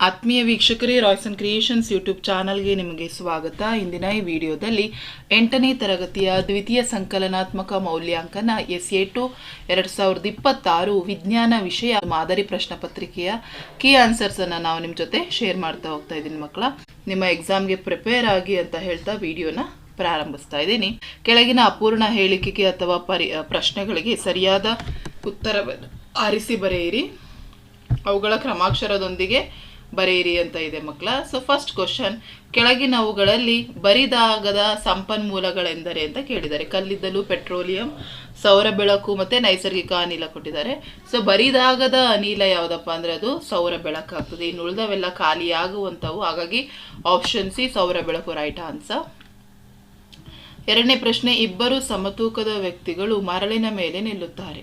ಆತ್ಮೀಯ ವೀಕ್ಷಕರೇ, Royce and creations YouTube ಚಾನಲ್ಗೆ ನಿಮಗೆ ಸ್ವಾಗತ. ಇಂದಿನ ಈ ವಿಡಿಯೋದಲ್ಲಿ 8ನೇ ತರಗತಿಯ ದ್ವಿತೀಯ ಸಂಕಲನಾತ್ಮಕ ಮೌಲ್ಯಾಂಕನ SA2 2026 ವಿಜ್ಞಾನ ವಿಷಯ ಮಾದರಿ ಪ್ರಶ್ನೆ ಪತ್ರಿಕೆಯ ಕೀ ಆನ್ಸರ್ಸನ್ನು ನಾವು ನಿಮ್ಮ ಜೊತೆ ಶೇರ್ ಮಾಡ್ತಾ ಹೋಗ್ತಾ ಇದ್ದೀನಿ. ಮಕ್ಕಳ, ನಿಮ್ಮ ಎಕ್ಸಾಮ್ಗೆ ಪ್ರಿಪೇರ್ ಆಗಿ ಅಂತ ಹೇಳ್ತಾ ವಿಡಿಯೋನ ಪ್ರಾರಂಭಿಸ್ತಾ ಇದ್ದೀನಿ. ಕೆಳಗಿನ ಅಪೂರ್ಣ ಹೇಳಿಕೆಗೆ ಅಥವಾ ಪ್ರಶ್ನೆಗಳಿಗೆ ಸರಿಯಾದ ಉತ್ತರವನ್ನು ಆರಿಸಿ ಬರೆಯಿರಿ. ಅವುಗಳ ಕ್ರಮಾಕ್ಷರದೊಂದಿಗೆ ಬರೆಯಿರಿ ಅಂತ ಇದೆ ಮಕ್ಕಳ. ಸೊ ಫಸ್ಟ್ ಕ್ವಶನ್, ಕೆಳಗಿನವುಗಳಲ್ಲಿ ಬರಿದಾಗದ ಸಂಪನ್ಮೂಲಗಳೆಂದರೆ ಅಂತ ಕೇಳಿದ್ದಾರೆ. ಕಲ್ಲಿದ್ದಲು, ಪೆಟ್ರೋಲಿಯಂ, ಸೌರ ಬೆಳಕು ಮತ್ತೆ ನೈಸರ್ಗಿಕ ಅನಿಲ ಕೊಟ್ಟಿದ್ದಾರೆ. ಸೊ ಬರಿದಾಗದ ಅನಿಲ ಯಾವುದಪ್ಪ ಅಂದ್ರೆ ಅದು ಸೌರ ಬೆಳಕಾಗ್ತದೆ. ಇನ್ನು ಉಳಿದವೆಲ್ಲ ಖಾಲಿಯಾಗುವಂಥವು. ಹಾಗಾಗಿ ಆಪ್ಷನ್ ಸಿ ಸೌರ ಬೆಳಕು ರೈಟ್ ಆನ್ಸರ್. ಎರಡನೇ ಪ್ರಶ್ನೆ, ಇಬ್ಬರು ಸಮತೂಕದ ವ್ಯಕ್ತಿಗಳು ಮರಳಿನ ಮೇಲೆ ನಿಲ್ಲುತ್ತಾರೆ.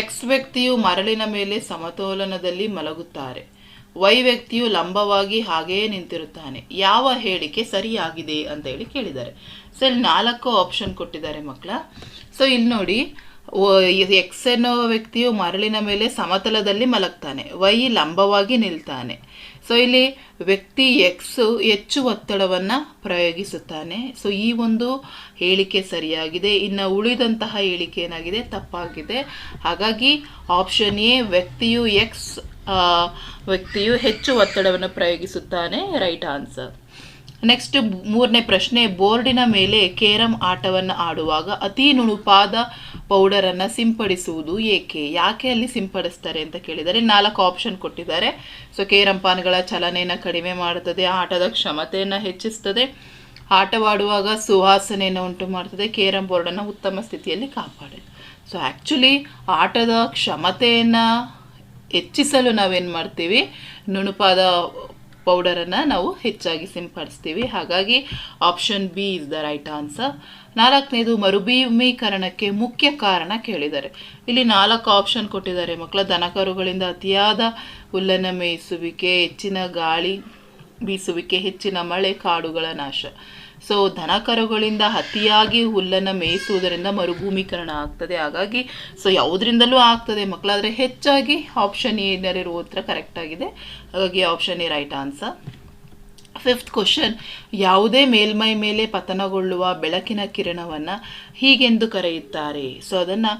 ಎಕ್ಸ್ ವ್ಯಕ್ತಿಯು ಮರಳಿನ ಮೇಲೆ ಸಮತೋಲನದಲ್ಲಿ ಮಲಗುತ್ತಾರೆ. ವೈ ವ್ಯಕ್ತಿಯು ಲಂಬವಾಗಿ ಹಾಗೆಯೇ ನಿಂತಿರುತ್ತಾನೆ. ಯಾವ ಹೇಳಿಕೆ ಸರಿಯಾಗಿದೆ ಅಂತ ಹೇಳಿ ಕೇಳಿದ್ದಾರೆ. ಸೊ ಇಲ್ಲಿ 4 ಆಪ್ಷನ್ ಕೊಟ್ಟಿದ್ದಾರೆ ಮಕ್ಕಳ. ಸೊ ಇಲ್ಲಿ ನೋಡಿ, ಎಕ್ಸ್ ಎನ್ನುವ ವ್ಯಕ್ತಿಯು ಮರಳಿನ ಮೇಲೆ ಸಮತಲದಲ್ಲಿ ಮಲಗ್ತಾನೆ. ವೈ ಲಂಬವಾಗಿ ನಿಲ್ತಾನೆ. ಸೊ ಇಲ್ಲಿ ವ್ಯಕ್ತಿ ಎಕ್ಸ್ ಹೆಚ್ಚು ಒತ್ತಡವನ್ನು ಪ್ರಯೋಗಿಸುತ್ತಾನೆ. ಸೊ ಈ ಒಂದು ಹೇಳಿಕೆ ಸರಿಯಾಗಿದೆ. ಇನ್ನು ಉಳಿದಂತಹ ಹೇಳಿಕೆ ಏನಾಗಿದೆ, ತಪ್ಪಾಗಿದೆ. ಹಾಗಾಗಿ ಆಪ್ಷನ್ ಎ ವ್ಯಕ್ತಿಯು ವ್ಯಕ್ತಿಯು ಹೆಚ್ಚು ಒತ್ತಡವನ್ನು ಪ್ರಯೋಗಿಸುತ್ತಾನೆ ರೈಟ್ ಆನ್ಸರ್. ನೆಕ್ಸ್ಟ್ ಮೂರನೇ ಪ್ರಶ್ನೆ, ಬೋರ್ಡಿನ ಮೇಲೆ ಕೇರಂ ಆಟವನ್ನು ಆಡುವಾಗ ಅತಿ ನುಣುಪಾದ ಪೌಡರನ್ನು ಸಿಂಪಡಿಸುವುದು ಏಕೆ? ಯಾಕೆ ಅಲ್ಲಿ ಸಿಂಪಡಿಸ್ತಾರೆ ಅಂತ ಕೇಳಿದ್ದಾರೆ. 4 ಆಪ್ಷನ್ ಕೊಟ್ಟಿದ್ದಾರೆ. ಸೊ ಕೇರಂ ಪಾನ್ಗಳ ಚಲನೆಯನ್ನು ಕಡಿಮೆ ಮಾಡುತ್ತದೆ, ಆಟದ ಕ್ಷಮತೆಯನ್ನು ಹೆಚ್ಚಿಸ್ತದೆ, ಆಟವಾಡುವಾಗ ಸುವಾಸನೆಯನ್ನು ಉಂಟು ಮಾಡ್ತದೆ, ಕೇರಂ ಬೋರ್ಡನ್ನು ಉತ್ತಮ ಸ್ಥಿತಿಯಲ್ಲಿ ಕಾಪಾಡುತ್ತೆ. ಸೊ ಆ್ಯಕ್ಚುಲಿ ಆಟದ ಕ್ಷಮತೆಯನ್ನು ಹೆಚ್ಚಿಸಲು ನಾವೇನು ಮಾಡ್ತೀವಿ, ನುಣುಪಾದ ಪೌಡರನ್ನು ನಾವು ಹೆಚ್ಚಾಗಿ ಸಿಂಪಡಿಸ್ತೀವಿ. ಹಾಗಾಗಿ option B is the right answer. 4ನೇದು, ಮರುಭೂಮೀಕರಣಕ್ಕೆ ಮುಖ್ಯ ಕಾರಣ ಕೇಳಿದ್ದಾರೆ. ಇಲ್ಲಿ 4 ಆಪ್ಷನ್ ಕೊಟ್ಟಿದ್ದಾರೆ ಮಕ್ಕಳ. ದನಕರುಗಳಿಂದ ಅತಿಯಾದ ಹುಲ್ಲನ್ನು ಮೇಯಿಸುವಿಕೆ, ಹೆಚ್ಚಿನ ಗಾಳಿ ಬೀಸುವಿಕೆ, ಹೆಚ್ಚಿನ ಮಳೆ, ಕಾಡುಗಳ ನಾಶ. ಸೊ ದನಕರುಗಳಿಂದ ಅತಿಯಾಗಿ ಹುಲ್ಲನ್ನು ಮೇಯಿಸುವುದರಿಂದ ಮರುಭೂಮೀಕರಣ ಆಗ್ತದೆ. ಹಾಗಾಗಿ ಸೊ ಯಾವುದರಿಂದಲೂ ಆಗ್ತದೆ ಮಕ್ಕಳ, ಆದರೆ ಹೆಚ್ಚಾಗಿ ಆಪ್ಷನ್ ಏನಿರುವ ಉತ್ತರ ಕರೆಕ್ಟ್ ಆಗಿದೆ. ಹಾಗಾಗಿ option A right answer. 5th question, ಯಾವುದೇ ಮೇಲ್ಮೈ ಮೇಲೆ ಪತನಗೊಳ್ಳುವ ಬೆಳಕಿನ ಕಿರಣವನ್ನು ಹೀಗೆಂದು ಕರೆಯುತ್ತಾರೆ. ಸೊ ಅದನ್ನು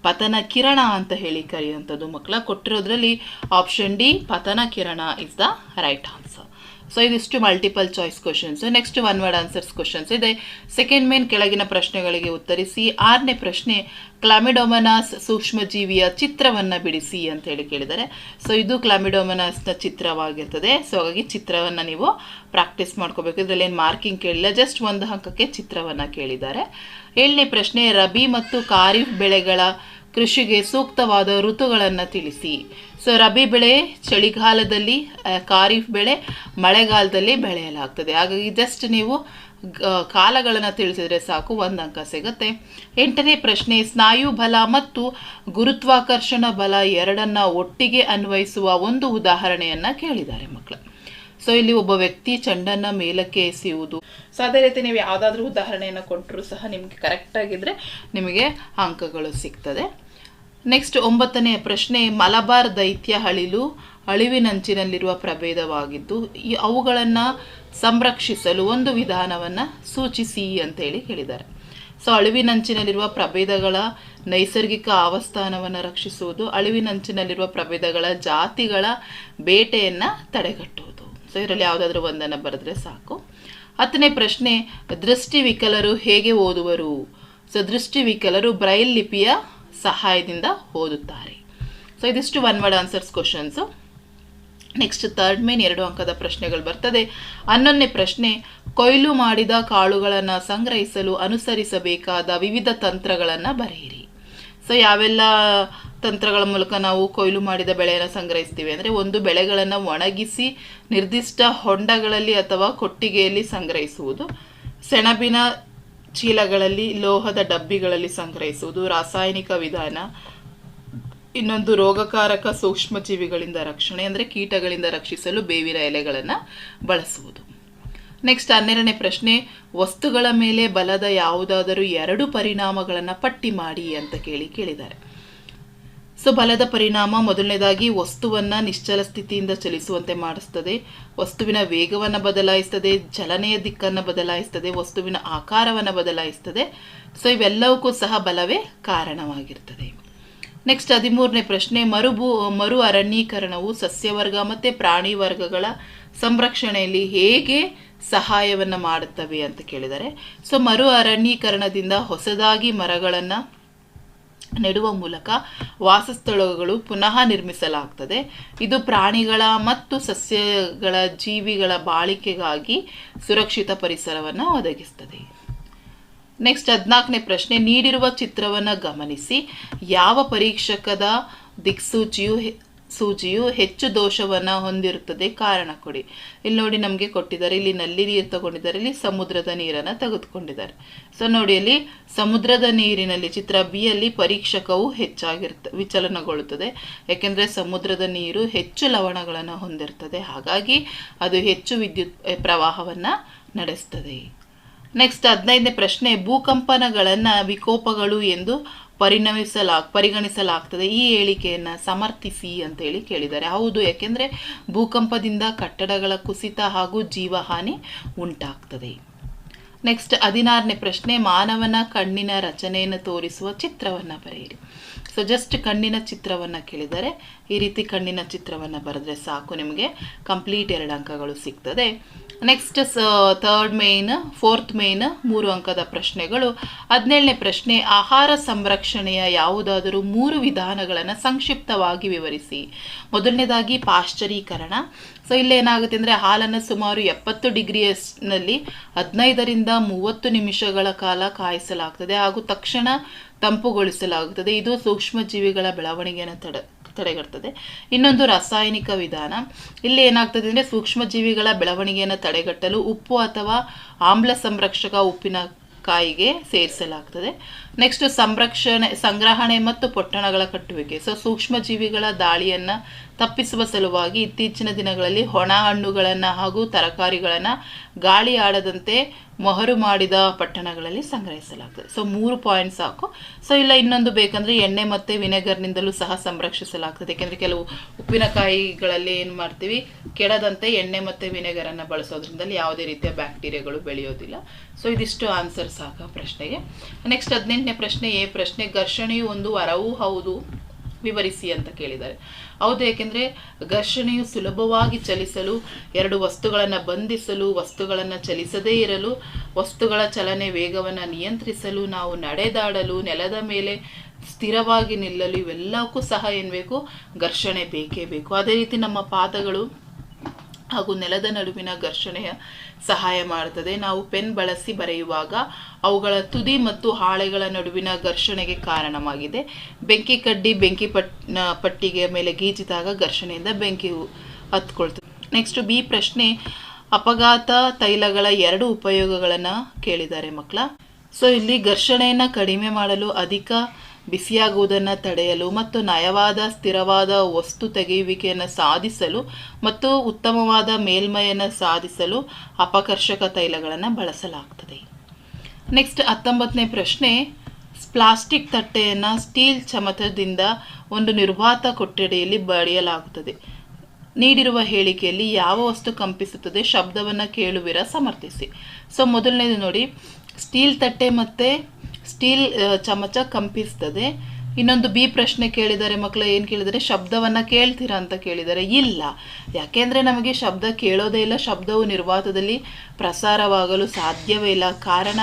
ಪತನ ಕಿರಣ ಅಂತ ಹೇಳಿ ಕರೆಯುವಂಥದ್ದು ಮಕ್ಕಳ. ಕೊಟ್ಟಿರೋದ್ರಲ್ಲಿ ಆಪ್ಷನ್ ಡಿ ಪತನ ಕಿರಣ is the right answer. So ಇದಿಷ್ಟು multiple choice questions. Next 1 word answers questions ಇದೆ. ಸೆಕೆಂಡ್ ಮೇನ್ ಕೆಳಗಿನ ಪ್ರಶ್ನೆಗಳಿಗೆ ಉತ್ತರಿಸಿ. 6ನೇ ಪ್ರಶ್ನೆ, ಕ್ಲಾಮಿಡೋಮನಾಸ್ ಸೂಕ್ಷ್ಮಜೀವಿಯ ಚಿತ್ರವನ್ನು ಬಿಡಿಸಿ ಅಂತ ಹೇಳಿ ಕೇಳಿದ್ದಾರೆ. ಸೊ ಇದು ಕ್ಲಾಮಿಡೋಮನಾಸ್ನ ಚಿತ್ರವಾಗಿರ್ತದೆ. ಸೊ ಹಾಗಾಗಿ ಚಿತ್ರವನ್ನು ನೀವು ಪ್ರಾಕ್ಟೀಸ್ ಮಾಡ್ಕೋಬೇಕು. ಇದರಲ್ಲಿ ಏನು ಮಾರ್ಕಿಂಗ್ ಕೇಳಿಲ್ಲ, ಜಸ್ಟ್ 1 ಅಂಕಕ್ಕೆ ಚಿತ್ರವನ್ನು ಕೇಳಿದ್ದಾರೆ. 7ನೇ ಪ್ರಶ್ನೆ, ರಬಿ ಮತ್ತು ಖಾರಿಫ್ ಬೆಳೆಗಳ ಕೃಷಿಗೆ ಸೂಕ್ತವಾದ ಋತುಗಳನ್ನು ತಿಳಿಸಿ. ಸೊ ರಬಿ ಬೆಳೆ ಚಳಿಗಾಲದಲ್ಲಿ, ಖಾರಿಫ್ ಬೆಳೆ ಮಳೆಗಾಲದಲ್ಲಿ ಬೆಳೆಯಲಾಗ್ತದೆ. ಹಾಗಾಗಿ ಜಸ್ಟ್ ನೀವು ಕಾಲಗಳನ್ನು ತಿಳಿಸಿದರೆ ಸಾಕು, 1 ಅಂಕ ಸಿಗುತ್ತೆ. 8ನೇ ಪ್ರಶ್ನೆ, ಸ್ನಾಯು ಬಲ ಮತ್ತು ಗುರುತ್ವಾಕರ್ಷಣ ಬಲ ಎರಡನ್ನ ಒಟ್ಟಿಗೆ ಅನ್ವಯಿಸುವ ಒಂದು ಉದಾಹರಣೆಯನ್ನು ಕೇಳಿದ್ದಾರೆ ಮಕ್ಕಳು. ಸೊ ಇಲ್ಲಿ ಒಬ್ಬ ವ್ಯಕ್ತಿ ಚೆಂಡನ್ನು ಮೇಲಕ್ಕೆ ಎಸೆಯುವುದು. ಸೊ ಅದೇ ರೀತಿ ನೀವು ಯಾವುದಾದ್ರೂ ಉದಾಹರಣೆಯನ್ನು ಕೊಟ್ಟರೂ ಸಹ ನಿಮಗೆ ಕರೆಕ್ಟಾಗಿದ್ದರೆ ನಿಮಗೆ ಅಂಕಗಳು ಸಿಗ್ತದೆ. ನೆಕ್ಸ್ಟ್ 9ನೇ ಪ್ರಶ್ನೆ, ಮಲಬಾರ್ ದೈತ್ಯ ಅಳಿವಿನಂಚಿನಲ್ಲಿರುವ ಪ್ರಭೇದವಾಗಿದ್ದು ಅವುಗಳನ್ನು ಸಂರಕ್ಷಿಸಲು ಒಂದು ವಿಧಾನವನ್ನು ಸೂಚಿಸಿ ಅಂತೇಳಿ ಕೇಳಿದ್ದಾರೆ. ಸೊ ಅಳಿವಿನಂಚಿನಲ್ಲಿರುವ ಪ್ರಭೇದಗಳ ನೈಸರ್ಗಿಕ ಆವಾಸಸ್ಥಾನವನ್ನು ರಕ್ಷಿಸುವುದು, ಅಳಿವಿನಂಚಿನಲ್ಲಿರುವ ಪ್ರಭೇದಗಳ ಜಾತಿಗಳ ಬೇಟೆಯನ್ನು ತಡೆಗಟ್ಟುವುದು. ಸೊ ಇದರಲ್ಲಿ ಯಾವುದಾದ್ರೂ ಒಂದನ್ನು ಬರೆದ್ರೆ ಸಾಕು. 10ನೇ ಪ್ರಶ್ನೆ, ದೃಷ್ಟಿವಿಕಲರು ಹೇಗೆ ಓದುವರು? ಸೊ ದೃಷ್ಟಿವಿಕಲರು ಬ್ರೈಲ್ ಲಿಪಿಯ ಸಹಾಯದಿಂದ ಓದುತ್ತಾರೆ. ಸೊ ಇದಿಷ್ಟು 1 word answers questions. Next 3rd main 2 ಅಂಕದ ಪ್ರಶ್ನೆಗಳು ಬರ್ತದೆ. 11ನೇ ಪ್ರಶ್ನೆ, ಕೊಯ್ಲು ಮಾಡಿದ ಕಾಳುಗಳನ್ನು ಸಂಗ್ರಹಿಸಲು ಅನುಸರಿಸಬೇಕಾದ ವಿವಿಧ ತಂತ್ರಗಳನ್ನು ಬರೆಯಿರಿ. ಸೊ ಯಾವೆಲ್ಲ ತಂತ್ರಗಳ ಮೂಲಕ ನಾವು ಕೊಯ್ಲು ಮಾಡಿದ ಬೆಳೆಯನ್ನು ಸಂಗ್ರಹಿಸ್ತೀವಿ ಅಂದರೆ, ಒಂದು ಬೆಳೆಗಳನ್ನು ಒಣಗಿಸಿ ನಿರ್ದಿಷ್ಟ ಹೊಂಡಗಳಲ್ಲಿ ಅಥವಾ ಕೊಟ್ಟಿಗೆಯಲ್ಲಿ ಸಂಗ್ರಹಿಸುವುದು, ಸೆಣಬಿನ ಚೀಲಗಳಲ್ಲಿ, ಲೋಹದ ಡಬ್ಬಿಗಳಲ್ಲಿ ಸಂಗ್ರಹಿಸುವುದು, ರಾಸಾಯನಿಕ ವಿಧಾನ, ಇನ್ನೊಂದು ರೋಗಕಾರಕ ಸೂಕ್ಷ್ಮಜೀವಿಗಳಿಂದ ರಕ್ಷಣೆ ಅಂದರೆ ಕೀಟಗಳಿಂದ ರಕ್ಷಿಸಲು ಬೇವಿನ ಎಲೆಗಳನ್ನು ಬಳಸುವುದು. ನೆಕ್ಸ್ಟ್ 12ನೇ ಪ್ರಶ್ನೆ, ವಸ್ತುಗಳ ಮೇಲೆ ಬಲದ ಯಾವುದಾದರೂ 2 ಪರಿಣಾಮಗಳನ್ನು ಪಟ್ಟಿ ಮಾಡಿ ಅಂತ ಕೇಳಿದ್ದಾರೆ. ಸೊ ಬಲದ ಪರಿಣಾಮ ಮೊದಲನೇದಾಗಿ ವಸ್ತುವನ್ನು ನಿಶ್ಚಲ ಸ್ಥಿತಿಯಿಂದ ಚಲಿಸುವಂತೆ ಮಾಡಿಸ್ತದೆ, ವಸ್ತುವಿನ ವೇಗವನ್ನು ಬದಲಾಯಿಸ್ತದೆ, ಚಲನೆಯ ದಿಕ್ಕನ್ನು ಬದಲಾಯಿಸ್ತದೆ, ವಸ್ತುವಿನ ಆಕಾರವನ್ನು ಬದಲಾಯಿಸ್ತದೆ. ಸೊ ಇವೆಲ್ಲವಕ್ಕೂ ಸಹ ಬಲವೇ ಕಾರಣವಾಗಿರ್ತದೆ. ನೆಕ್ಸ್ಟ್ 13ನೇ ಪ್ರಶ್ನೆ, ಮರು ಅರಣ್ಯೀಕರಣವು ಸಸ್ಯವರ್ಗ ಮತ್ತು ಪ್ರಾಣಿ ವರ್ಗಗಳ ಸಂರಕ್ಷಣೆಯಲ್ಲಿ ಹೇಗೆ ಸಹಾಯವನ್ನು ಮಾಡುತ್ತವೆ ಅಂತ ಕೇಳಿದ್ದಾರೆ. ಸೊ ಮರು ಅರಣ್ಯೀಕರಣದಿಂದ ಹೊಸದಾಗಿ ಮರಗಳನ್ನು ನೆಡುವ ಮೂಲಕ ವಾಸಸ್ಥಳಗಳು ಪುನಃ ನಿರ್ಮಿಸಲಾಗ್ತದೆ. ಇದು ಪ್ರಾಣಿಗಳ ಮತ್ತು ಸಸ್ಯಗಳ ಜೀವಿಗಳ ಬಾಳಿಕೆಗಾಗಿ ಸುರಕ್ಷಿತ ಪರಿಸರವನ್ನು ಒದಗಿಸ್ತದೆ. ನೆಕ್ಸ್ಟ್ 14ನೇ ಪ್ರಶ್ನೆ, ನೀಡಿರುವ ಚಿತ್ರವನ್ನು ಗಮನಿಸಿ. ಯಾವ ಪರೀಕ್ಷಕದ ದಿಕ್ಸೂಚಿಯು ಹೆಚ್ಚು ದೋಷವನ್ನು ಹೊಂದಿರುತ್ತದೆ ಕಾರಣ ಕೊಡಿ. ಇಲ್ಲಿ ನೋಡಿ ನಮಗೆ ಕೊಟ್ಟಿದ್ದಾರೆ, ಇಲ್ಲಿ ನಲ್ಲಿ ನೀರು ತಗೊಂಡಿದ್ದಾರೆ, ಇಲ್ಲಿ ಸಮುದ್ರದ ನೀರನ್ನು ತೆಗೆದುಕೊಂಡಿದ್ದಾರೆ. ಸೊ ನೋಡಿ ಅಲ್ಲಿ ಸಮುದ್ರದ ನೀರಿನಲ್ಲಿ ಚಿತ್ರ ಬಿ ಯಲ್ಲಿ ಪರೀಕ್ಷಕವು ವಿಚಲನಗೊಳ್ಳುತ್ತದೆ. ಯಾಕೆಂದರೆ ಸಮುದ್ರದ ನೀರು ಹೆಚ್ಚು ಲವಣಗಳನ್ನು ಹೊಂದಿರ್ತದೆ, ಹಾಗಾಗಿ ಅದು ಹೆಚ್ಚು ವಿದ್ಯುತ್ ಪ್ರವಾಹವನ್ನು ನಡೆಸ್ತದೆ. ನೆಕ್ಸ್ಟ್ 15ನೇ ಪ್ರಶ್ನೆ, ಭೂಕಂಪನಗಳನ್ನು ವಿಕೋಪಗಳು ಎಂದು ಪರಿಗಣಿಸಲಾಗ್ತದೆ. ಈ ಹೇಳಿಕೆಯನ್ನು ಸಮರ್ಥಿಸಿ ಅಂತೇಳಿ ಕೇಳಿದ್ದಾರೆ. ಹೌದು, ಯಾಕೆಂದರೆ ಭೂಕಂಪದಿಂದ ಕಟ್ಟಡಗಳ ಕುಸಿತ ಹಾಗೂ ಜೀವಹಾನಿ ಉಂಟಾಗ್ತದೆ. ನೆಕ್ಸ್ಟ್ 16ನೇ ಪ್ರಶ್ನೆ, ಮಾನವನ ಕಣ್ಣಿನ ರಚನೆಯನ್ನು ತೋರಿಸುವ ಚಿತ್ರವನ್ನು ಬರೆಯಿರಿ. ಸೊ ಜಸ್ಟ್ ಕಣ್ಣಿನ ಚಿತ್ರವನ್ನು ಕೇಳಿದರೆ ಈ ರೀತಿ ಕಣ್ಣಿನ ಚಿತ್ರವನ್ನು ಬರೆದ್ರೆ ಸಾಕು, ನಿಮಗೆ ಕಂಪ್ಲೀಟ್ 2 ಅಂಕಗಳು ಸಿಗ್ತದೆ. ನೆಕ್ಸ್ಟ್ 4th ಮೇನ್ 3 ಅಂಕದ ಪ್ರಶ್ನೆಗಳು. 17ನೇ ಪ್ರಶ್ನೆ, ಆಹಾರ ಸಂರಕ್ಷಣೆಯ ಯಾವುದಾದರೂ 3 ವಿಧಾನಗಳನ್ನು ಸಂಕ್ಷಿಪ್ತವಾಗಿ ವಿವರಿಸಿ. ಮೊದಲನೇದಾಗಿ ಪಾಶ್ಚರೀಕರಣ. ಸೊ ಇಲ್ಲೇನಾಗುತ್ತೆ ಅಂದರೆ ಹಾಲನ್ನು ಸುಮಾರು 70 ಡಿಗ್ರಿಯಲ್ಲಿ 15 ರಿಂದ 30 ನಿಮಿಷಗಳ ಕಾಲ ಕಾಯಿಸಲಾಗ್ತದೆ ಹಾಗೂ ತಕ್ಷಣ ತಂಪುಗೊಳಿಸಲಾಗುತ್ತದೆ. ಇದು ಸೂಕ್ಷ್ಮ ಜೀವಿಗಳ ಬೆಳವಣಿಗೆಯನ್ನು ತಡೆಗಟ್ಟುತ್ತದೆ. ಇನ್ನೊಂದು ರಾಸಾಯನಿಕ ವಿಧಾನ. ಇಲ್ಲಿ ಏನಾಗ್ತದೆ ಅಂದರೆ ಸೂಕ್ಷ್ಮ ಜೀವಿಗಳ ಬೆಳವಣಿಗೆಯನ್ನು ತಡೆಗಟ್ಟಲು ಉಪ್ಪು ಅಥವಾ ಆಮ್ಲ ಸಂರಕ್ಷಕ ಉಪ್ಪಿನಕಾಯಿಗೆ ಸೇರಿಸಲಾಗ್ತದೆ. ನೆಕ್ಸ್ಟ್ ಸಂಗ್ರಹಣೆ ಮತ್ತು ಪೊಟ್ಟಣಗಳ ಕಟ್ಟುವಿಕೆ. ಸೊ ಸೂಕ್ಷ್ಮ ಜೀವಿಗಳ ದಾಳಿಯನ್ನು ತಪ್ಪಿಸುವ ಸಲುವಾಗಿ ಇತ್ತೀಚಿನ ದಿನಗಳಲ್ಲಿ ಒಣ ಹಣ್ಣುಗಳನ್ನು ಹಾಗೂ ತರಕಾರಿಗಳನ್ನು ಗಾಳಿ ಆಡದಂತೆ ಮೊಹರು ಮಾಡಿದ ಪಟ್ಟಣಗಳಲ್ಲಿ ಸಂಗ್ರಹಿಸಲಾಗ್ತದೆ. ಸೊ 3 ಪಾಯಿಂಟ್ ಸಾಕು. ಸೊ ಇಲ್ಲ ಇನ್ನೊಂದು ಬೇಕಂದರೆ ಎಣ್ಣೆ ಮತ್ತು ವಿನೆಗರ್ನಿಂದಲೂ ಸಹ ಸಂರಕ್ಷಿಸಲಾಗ್ತದೆ. ಯಾಕೆಂದರೆ ಕೆಲವು ಉಪ್ಪಿನಕಾಯಿಗಳಲ್ಲಿ ಏನು ಮಾಡ್ತೀವಿ, ಕೆಡದಂತೆ ಎಣ್ಣೆ ಮತ್ತು ವಿನೆಗರನ್ನು ಬಳಸೋದ್ರಿಂದ ಯಾವುದೇ ರೀತಿಯ ಬ್ಯಾಕ್ಟೀರಿಯಾಗಳು ಬೆಳೆಯೋದಿಲ್ಲ. ಸೊ ಇದಿಷ್ಟು ಆನ್ಸರ್ ಸಾಕು ಪ್ರಶ್ನೆಗೆ. ನೆಕ್ಸ್ಟ್ 18ನೇ ಪ್ರಶ್ನೆ, ಎ ಪ್ರಶ್ನೆ, ಘರ್ಷಣೆಯು ಒಂದು ವರವೂ ಹೌದು, ವಿವರಿಸಿ ಅಂತ ಕೇಳಿದ್ದಾರೆ. ಹೌದು, ಏಕೆಂದರೆ ಘರ್ಷಣೆಯು ಸುಲಭವಾಗಿ ಚಲಿಸಲು, 2 ವಸ್ತುಗಳನ್ನು ಬಂಧಿಸಲು, ವಸ್ತುಗಳನ್ನು ಚಲಿಸದೇ ಇರಲು, ವಸ್ತುಗಳ ಚಲನೆ ವೇಗವನ್ನು ನಿಯಂತ್ರಿಸಲು, ನಾವು ನಡೆದಾಡಲು, ನೆಲದ ಮೇಲೆ ಸ್ಥಿರವಾಗಿ ನಿಲ್ಲಲು ಇವೆಲ್ಲಕ್ಕೂ ಸಹ ಏನು ಬೇಕು, ಘರ್ಷಣೆ ಬೇಕೇ ಬೇಕು. ಅದೇ ರೀತಿ ನಮ್ಮ ಪಾದಗಳು ಹಾಗೂ ನೆಲದ ನಡುವಿನ ಘರ್ಷಣೆಯ ಸಹಾಯ ಮಾಡುತ್ತದೆ. ನಾವು ಪೆನ್ ಬಳಸಿ ಬರೆಯುವಾಗ ಅವುಗಳ ತುದಿ ಮತ್ತು ಹಾಳೆಗಳ ನಡುವಿನ ಘರ್ಷಣೆಗೆ ಕಾರಣವಾಗಿದೆ. ಬೆಂಕಿ ಕಡ್ಡಿ ಪಟ್ಟಿಗೆ ಮೇಲೆ ಗೀಚಿದಾಗ ಘರ್ಷಣೆಯಿಂದ ಬೆಂಕಿ ಹತ್ಕೊಳ್ತದೆ. ನೆಕ್ಸ್ಟ್ ಬಿ ಪ್ರಶ್ನೆ, ಅಪಘಾತ ತೈಲಗಳ 2 ಉಪಯೋಗಗಳನ್ನು ಕೇಳಿದ್ದಾರೆ ಮಕ್ಕಳ. ಸೊ ಇಲ್ಲಿ ಘರ್ಷಣೆಯನ್ನು ಕಡಿಮೆ ಮಾಡಲು, ಅಧಿಕ ಬಿಸಿಯಾಗುವುದನ್ನು ತಡೆಯಲು ಮತ್ತು ನಯವಾದ ಸ್ಥಿರವಾದ ವಸ್ತು ತೆಗೆಯುವಿಕೆಯನ್ನು ಸಾಧಿಸಲು ಮತ್ತು ಉತ್ತಮವಾದ ಮೇಲ್ಮೈಯನ್ನು ಸಾಧಿಸಲು ಅಪಕರ್ಷಕ ತೈಲಗಳನ್ನು ಬಳಸಲಾಗ್ತದೆ. ನೆಕ್ಸ್ಟ್ 19ನೇ ಪ್ರಶ್ನೆ, ಪ್ಲಾಸ್ಟಿಕ್ ತಟ್ಟೆಯನ್ನು ಸ್ಟೀಲ್ ಚಮಚದಿಂದ ಒಂದು ನಿರ್ವಾತ ಕೊಠಡಿಯಲ್ಲಿ ಬಡಿಯಲಾಗುತ್ತದೆ. ನೀಡಿರುವ ಹೇಳಿಕೆಯಲ್ಲಿ ಯಾವ ವಸ್ತು ಕಂಪಿಸುತ್ತದೆ, ಶಬ್ದವನ್ನು ಕೇಳುವಿರ, ಸಮರ್ಥಿಸಿ. ಸೊ ಮೊದಲನೇದು ನೋಡಿ, ಸ್ಟೀಲ್ ತಟ್ಟೆ ಮತ್ತು ಸ್ಟೀಲ್ ಚಮಚ ಕಂಪಿಸ್ತದೆ. ಇನ್ನೊಂದು ಬಿ ಪ್ರಶ್ನೆ ಕೇಳಿದ್ದಾರೆ ಮಕ್ಕಳು, ಏನು ಕೇಳಿದರೆ ಶಬ್ದವನ್ನು ಕೇಳ್ತೀರಾ ಅಂತ ಕೇಳಿದ್ದಾರೆ. ಇಲ್ಲ, ಯಾಕೆಂದರೆ ನಮಗೆ ಶಬ್ದ ಕೇಳೋದೇ ಇಲ್ಲ, ಶಬ್ದವು ನಿರ್ವಾತದಲ್ಲಿ ಪ್ರಸಾರವಾಗಲು ಸಾಧ್ಯವೇ ಇಲ್ಲ. ಕಾರಣ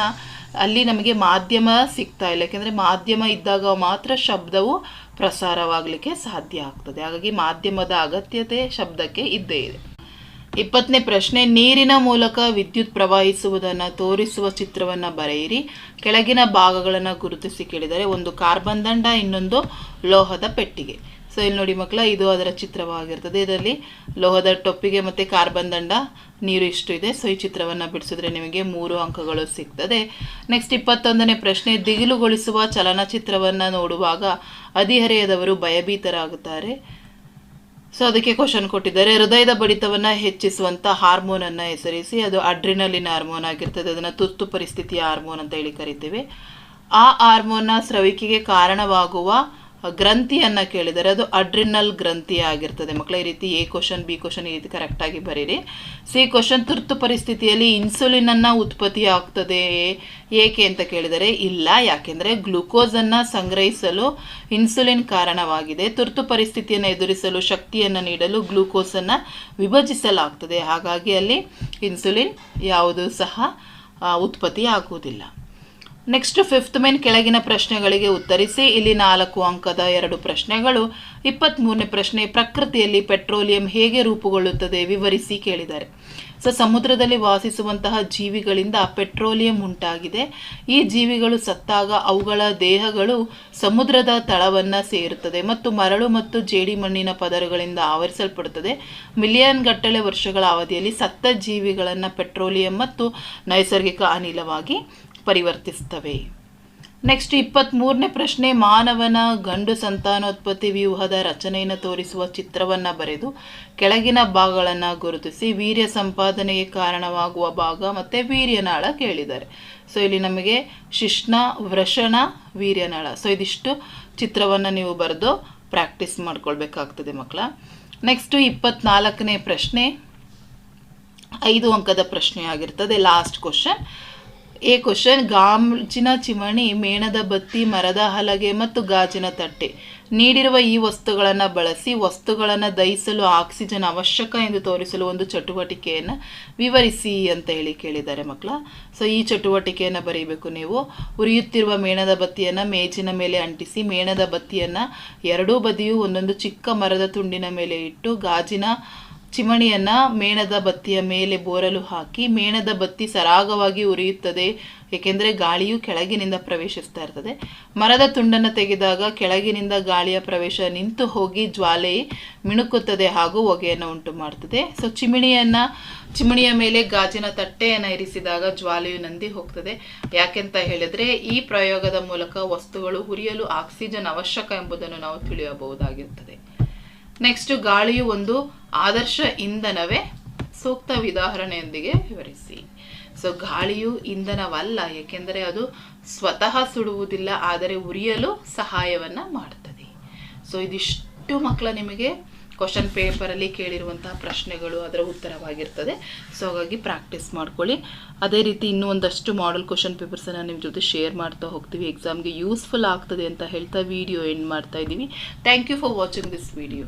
ಅಲ್ಲಿ ನಮಗೆ ಮಾಧ್ಯಮ ಸಿಗ್ತಾ ಇಲ್ಲ. ಯಾಕೆಂದರೆ ಮಾಧ್ಯಮ ಇದ್ದಾಗ ಮಾತ್ರ ಶಬ್ದವು ಪ್ರಸಾರವಾಗಲಿಕ್ಕೆ ಸಾಧ್ಯ ಆಗ್ತದೆ. ಹಾಗಾಗಿ ಮಾಧ್ಯಮದ ಅಗತ್ಯತೆ ಶಬ್ದಕ್ಕೆ ಇದ್ದೇ ಇದೆ. 20ನೇ ಪ್ರಶ್ನೆ, ನೀರಿನ ಮೂಲಕ ವಿದ್ಯುತ್ ಪ್ರವಹಿಸುವುದನ್ನು ತೋರಿಸುವ ಚಿತ್ರವನ್ನು ಬರೆಯಿರಿ. ಕೆಳಗಿನ ಭಾಗಗಳನ್ನು ಗುರುತಿಸಿ ಕೇಳಿದರೆ. ಒಂದು ಕಾರ್ಬನ್ ದಂಡ, ಇನ್ನೊಂದು ಲೋಹದ ಪೆಟ್ಟಿಗೆ. ಸೊ ಇಲ್ಲಿ ನೋಡಿ ಮಕ್ಕಳ, ಇದು ಅದರ ಚಿತ್ರವಾಗಿರ್ತದೆ. ಇದರಲ್ಲಿ ಲೋಹದ ಟೊಪ್ಪಿಗೆ ಮತ್ತು ಕಾರ್ಬನ್ ದಂಡ, ನೀರು ಇಷ್ಟು ಇದೆ. ಸೊ ಈ ಚಿತ್ರವನ್ನು ಬಿಡಿಸಿದ್ರೆ ನಿಮಗೆ 3 ಅಂಕಗಳು ಸಿಗ್ತದೆ. ನೆಕ್ಸ್ಟ್ 21ನೇ ಪ್ರಶ್ನೆ, ದಿಗಿಲುಗೊಳಿಸುವ ಚಲನಚಿತ್ರವನ್ನು ನೋಡುವಾಗ ಹದಿಹರೆಯದವರು ಭಯಭೀತರಾಗುತ್ತಾರೆ. ಸೊ ಅದಕ್ಕೆ ಕ್ವಶನ್ ಕೊಟ್ಟಿದ್ದಾರೆ. ಹೃದಯದ ಬಡಿತವನ್ನು ಹೆಚ್ಚಿಸುವಂಥ ಹಾರ್ಮೋನನ್ನು ಹೆಸರಿಸಿ. ಅದು ಅಡ್ರಿನಲಿನ್ ಹಾರ್ಮೋನ್ ಆಗಿರ್ತದೆ. ಅದನ್ನು ತುರ್ತು ಪರಿಸ್ಥಿತಿಯ ಹಾರ್ಮೋನ್ ಅಂತ ಹೇಳಿ ಕರಿತೀವಿ. ಆ ಹಾರ್ಮೋನ್ನ ಸ್ರವಿಕೆಗೆ ಕಾರಣವಾಗುವ ಗ್ರಂಥಿಯನ್ನು ಕೇಳಿದರೆ ಅದು ಅಡ್ರಿನಲ್ ಗ್ರಂಥಿ ಆಗಿರ್ತದೆ ಮಕ್ಕಳ. ಈ ರೀತಿ ಎ ಕ್ವಶನ್ ಬಿ ಕ್ವಶನ್ ಈ ರೀತಿ ಕರೆಕ್ಟಾಗಿ ಬರೀರಿ. ಸಿ ಕ್ವಶನ್, ತುರ್ತು ಪರಿಸ್ಥಿತಿಯಲ್ಲಿ ಇನ್ಸುಲಿನನ್ನು ಉತ್ಪತ್ತಿ ಆಗ್ತದೆ ಏಕೆ ಅಂತ ಕೇಳಿದರೆ ಇಲ್ಲ, ಯಾಕೆಂದರೆ ಗ್ಲೂಕೋಸನ್ನು ಸಂಗ್ರಹಿಸಲು ಇನ್ಸುಲಿನ್ ಕಾರಣವಾಗಿದೆ. ತುರ್ತು ಪರಿಸ್ಥಿತಿಯನ್ನು ಎದುರಿಸಲು ಶಕ್ತಿಯನ್ನು ನೀಡಲು ಗ್ಲೂಕೋಸನ್ನು ವಿಭಜಿಸಲಾಗ್ತದೆ. ಹಾಗಾಗಿ ಅಲ್ಲಿ ಇನ್ಸುಲಿನ್ ಯಾವುದೂ ಸಹ ಉತ್ಪತ್ತಿ ಆಗುವುದಿಲ್ಲ. ನೆಕ್ಸ್ಟ್ 5th ಮೇನ್ ಕೆಳಗಿನ ಪ್ರಶ್ನೆಗಳಿಗೆ ಉತ್ತರಿಸಿ. ಇಲ್ಲಿ 4 ಅಂಕದ 2 ಪ್ರಶ್ನೆಗಳು. 23ನೇ ಪ್ರಶ್ನೆ, ಪ್ರಕೃತಿಯಲ್ಲಿ ಪೆಟ್ರೋಲಿಯಂ ಹೇಗೆ ರೂಪುಗೊಳ್ಳುತ್ತದೆ ವಿವರಿಸಿ ಕೇಳಿದ್ದಾರೆ. ಸಮುದ್ರದಲ್ಲಿ ವಾಸಿಸುವಂತಹ ಜೀವಿಗಳಿಂದ ಪೆಟ್ರೋಲಿಯಂ ಉಂಟಾಗಿದೆ. ಈ ಜೀವಿಗಳು ಸತ್ತಾಗ ಅವುಗಳ ದೇಹಗಳು ಸಮುದ್ರದ ತಳವನ್ನು ಸೇರುತ್ತದೆ ಮತ್ತು ಮರಳು ಮತ್ತು ಜೇಡಿಮಣ್ಣಿನ ಪದರುಗಳಿಂದ ಆವರಿಸಲ್ಪಡುತ್ತದೆ. ಮಿಲಿಯನ್ ಗಟ್ಟಲೆ ವರ್ಷಗಳ ಅವಧಿಯಲ್ಲಿ ಸತ್ತ ಜೀವಿಗಳನ್ನು ಪೆಟ್ರೋಲಿಯಂ ಮತ್ತು ನೈಸರ್ಗಿಕ ಅನಿಲವಾಗಿ ಪರಿವರ್ತಿಸ್ತವೆ. ನೆಕ್ಸ್ಟ್ 23ನೇ ಪ್ರಶ್ನೆ, ಮಾನವನ ಗಂಡು ಸಂತಾನೋತ್ಪತ್ತಿ ವ್ಯೂಹದ ರಚನೆಯನ್ನು ತೋರಿಸುವ ಚಿತ್ರವನ್ನು ಬರೆದು ಕೆಳಗಿನ ಭಾಗಗಳನ್ನು ಗುರುತಿಸಿ. ವೀರ್ಯ ಸಂಪಾದನೆಗೆ ಕಾರಣವಾಗುವ ಭಾಗ ಮತ್ತು ವೀರ್ಯನಾಳ ಕೇಳಿದ್ದಾರೆ. ಇಲ್ಲಿ ನಮಗೆ ಶಿಶ್ನ, ವೃಷಣ, ವೀರ್ಯನಾಳ. ಇದಿಷ್ಟು ಚಿತ್ರವನ್ನು ನೀವು ಬರೆದು ಪ್ರಾಕ್ಟೀಸ್ ಮಾಡ್ಕೊಳ್ಬೇಕಾಗ್ತದೆ ಮಕ್ಕಳ. ನೆಕ್ಸ್ಟ್ 24ನೇ ಪ್ರಶ್ನೆ 5 ಅಂಕದ ಪ್ರಶ್ನೆ ಆಗಿರ್ತದೆ. Last question. ಎ ಕ್ವಶನ್, ಗಾಜಿನ ಚಿಮಣಿ, ಮೇಣದ ಬತ್ತಿ, ಮರದ ಹಲಗೆ ಮತ್ತು ಗಾಜಿನ ತಟ್ಟೆ ನೀಡಿರುವ ಈ ವಸ್ತುಗಳನ್ನು ಬಳಸಿ ವಸ್ತುಗಳನ್ನು ದಹಿಸಲು ಆಕ್ಸಿಜನ್ ಅವಶ್ಯಕ ಎಂದು ತೋರಿಸಲು ಒಂದು ಚಟುವಟಿಕೆಯನ್ನು ವಿವರಿಸಿ ಅಂತ ಹೇಳಿ ಕೇಳಿದ್ದಾರೆ ಮಕ್ಕಳ. ಈ ಚಟುವಟಿಕೆಯನ್ನು ಬರೀಬೇಕು ನೀವು. ಉರಿಯುತ್ತಿರುವ ಮೇಣದ ಬತ್ತಿಯನ್ನು ಮೇಜಿನ ಮೇಲೆ ಅಂಟಿಸಿ, ಮೇಣದ ಬತ್ತಿಯನ್ನು ಎರಡೂ ಬದಿಯೂ ಒಂದೊಂದು ಚಿಕ್ಕ ಮರದ ತುಂಡಿನ ಮೇಲೆ ಇಟ್ಟು, ಗಾಜಿನ ಚಿಮಣಿಯನ್ನು ಮೇಣದ ಬತ್ತಿಯ ಮೇಲೆ ಬೋರಲು ಹಾಕಿ, ಮೇಣದ ಬತ್ತಿ ಸರಾಗವಾಗಿ ಉರಿಯುತ್ತದೆ ಏಕೆಂದರೆ ಗಾಳಿಯು ಕೆಳಗಿನಿಂದ ಪ್ರವೇಶಿಸ್ತಾ ಇರ್ತದೆ. ಮರದ ತುಂಡನ್ನು ತೆಗೆದಾಗ ಕೆಳಗಿನಿಂದ ಗಾಳಿಯ ಪ್ರವೇಶ ನಿಂತು ಹೋಗಿ ಜ್ವಾಲೆ ಮಿಣುಕುತ್ತದೆ ಹಾಗೂ ಹೊಗೆಯನ್ನು ಉಂಟು ಮಾಡ್ತದೆ. ಚಿಮಣಿಯ ಮೇಲೆ ಗಾಜಿನ ತಟ್ಟೆಯನ್ನು ಇರಿಸಿದಾಗ ಜ್ವಾಲೆಯು ನಂದಿ ಹೋಗ್ತದೆ. ಯಾಕೆಂತ ಹೇಳಿದ್ರೆ ಈ ಪ್ರಯೋಗದ ಮೂಲಕ ವಸ್ತುಗಳು ಹುರಿಯಲು ಆಕ್ಸಿಜನ್ ಅವಶ್ಯಕ ಎಂಬುದನ್ನು ನಾವು ತಿಳಿಯಬಹುದಾಗಿರುತ್ತದೆ. ನೆಕ್ಸ್ಟ್, ಗಾಳಿಯು ಒಂದು ಆದರ್ಶ ಇಂಧನವೇ? ಸೂಕ್ತ ಉದಾಹರಣೆಯೊಂದಿಗೆ ವಿವರಿಸಿ. ಗಾಳಿಯು ಇಂಧನವಲ್ಲ, ಏಕೆಂದರೆ ಅದು ಸ್ವತಃ ಸುಡುವುದಿಲ್ಲ, ಆದರೆ ಉರಿಯಲು ಸಹಾಯವನ್ನು ಮಾಡ್ತದೆ. ಇದಿಷ್ಟು ಮಕ್ಕಳ ನಿಮಗೆ ಕ್ವಶನ್ ಪೇಪರಲ್ಲಿ ಕೇಳಿರುವಂತಹ ಪ್ರಶ್ನೆಗಳು, ಅದರ ಉತ್ತರವಾಗಿರ್ತದೆ. ಹಾಗಾಗಿ ಪ್ರಾಕ್ಟೀಸ್ ಮಾಡ್ಕೊಳ್ಳಿ. ಅದೇ ರೀತಿ ಇನ್ನೂ ಒಂದಷ್ಟು ಮಾಡೆಲ್ ಕ್ವಶನ್ ಪೇಪರ್ಸನ್ನು ನಿಮ್ಮ ಜೊತೆ ಶೇರ್ ಮಾಡ್ತಾ ಹೋಗ್ತೀವಿ. ಎಕ್ಸಾಮ್ಗೆ ಯೂಸ್ಫುಲ್ ಆಗ್ತದೆ ಅಂತ ಹೇಳ್ತಾ ವಿಡಿಯೋ ಎಂಡ್ ಮಾಡ್ತಾ ಇದ್ದೀವಿ. Thank you for watching this video.